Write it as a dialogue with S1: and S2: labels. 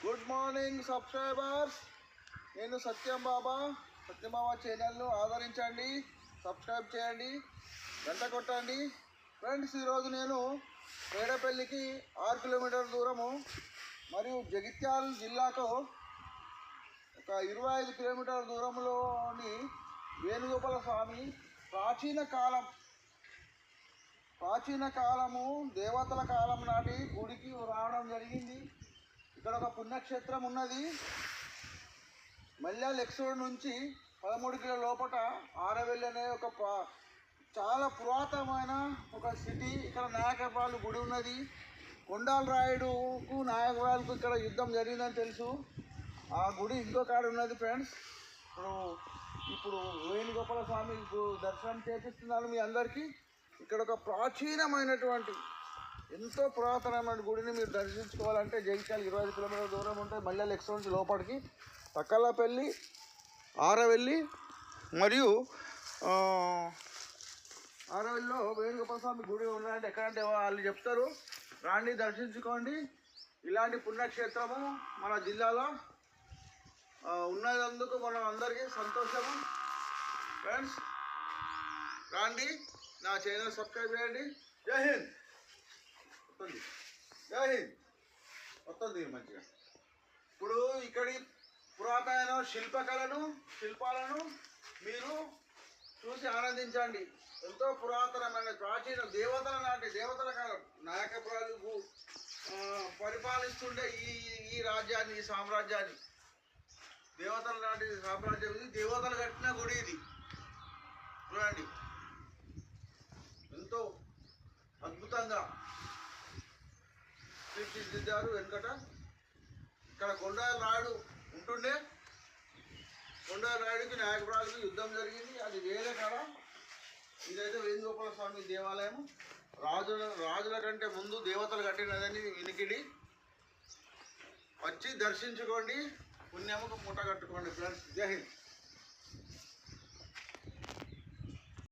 S1: Good morning subscribers. నేను సత్యం బాబా ఛానల్ను ఆదరించండి, సబ్స్క్రైబ్ చేయండి, గంట కొట్టండి. ఫ్రెండ్స్, ఈరోజు నేను మేడపల్లికి 6 కిలోమీటర్ల దూరము మరియు జగిత్యాల జిల్లాకు ఒక 25 కిలోమీటర్ల దూరంలోని వేణుగోపాల స్వామి ప్రాచీన కాలము దేవతల కాలం నాటి గుడికి రావడం జరిగింది. ఇక్కడ ఒక పుణ్యక్షేత్రం ఉన్నది. మల్యాల ఎక్స్రోడ్ నుంచి 13 కిలో లోపల ఆరవెల్లి అనే ఒక చాలా పురాతనమైన ఒక సిటీ. ఇక్కడ నాయకరాలు గుడి ఉన్నది. కొండాల రాయుడుకు నాయకరాలకు ఇక్కడ యుద్ధం జరిగిందని తెలుసు. ఆ గుడి ఇంకో కాడ ఉన్నది. ఫ్రెండ్స్, ఇప్పుడు వేణుగోపాల స్వామి దర్శనం చేపిస్తున్నాను మీ అందరికీ. ఇక్కడ ఒక ప్రాచీనమైనటువంటి ఎంతో పురాతనమైన గుడిని మీరు దర్శించుకోవాలంటే జగిత్యాల 25 కిలోమీటర్ల దూరం ఉంటుంది. మల్యాల ఎక్స్రోడ్ నుంచి లోపలికి తక్కలపల్లి, ఆరవెల్లి మరియు ఆరవెల్లిలో వేణుగోపాల స్వామి గుడి ఉన్నాయంటే ఎక్కడంటే వాళ్ళు చెప్తారు, రాండి దర్శించుకోండి. ఇలాంటి పుణ్యక్షేత్రము మన జిల్లాలో ఉన్నందుకు మనం అందరికీ సంతోషము. ఫ్రెండ్స్, రాండి, నా ఛానల్ సబ్స్క్రైబ్ చేయండి. జై హింద్. వస్తుంది, జై హింద్ వస్తుంది మంచిగా. ఇప్పుడు ఇక్కడి పురాతన శిల్పాలను మీరు చూసి ఆనందించండి. ఎంతో పురాతనమైన ప్రాచీన దేవతల కాలం నాయకపురాలు పరిపాలిస్తుండే ఈ రాజ్యాన్ని, ఈ సామ్రాజ్యాన్ని, దేవతల నాటి సామ్రాజ్యం ఇది. దేవతలు కట్టిన గుడి ఇది. చూడండి, ఎంతో అద్భుతంగా తీర్చిదిద్దారు. వెనుకట ఇక్కడ కొండాల రాయుడు ఉంటుండే. కొండాల రాయుడికి నాయకపురాలకు యుద్ధం జరిగింది. అది వేరే కాడ. ఇదైతే వేణుగోపాల స్వామి దేవాలయం. రాజుల కంటే ముందు దేవతలు కట్టినదని వినికిడి. వచ్చి దర్శించుకోండి, పుణ్యముకు మూట కట్టుకోండి. ఫ్రెండ్స్, జై హింద్.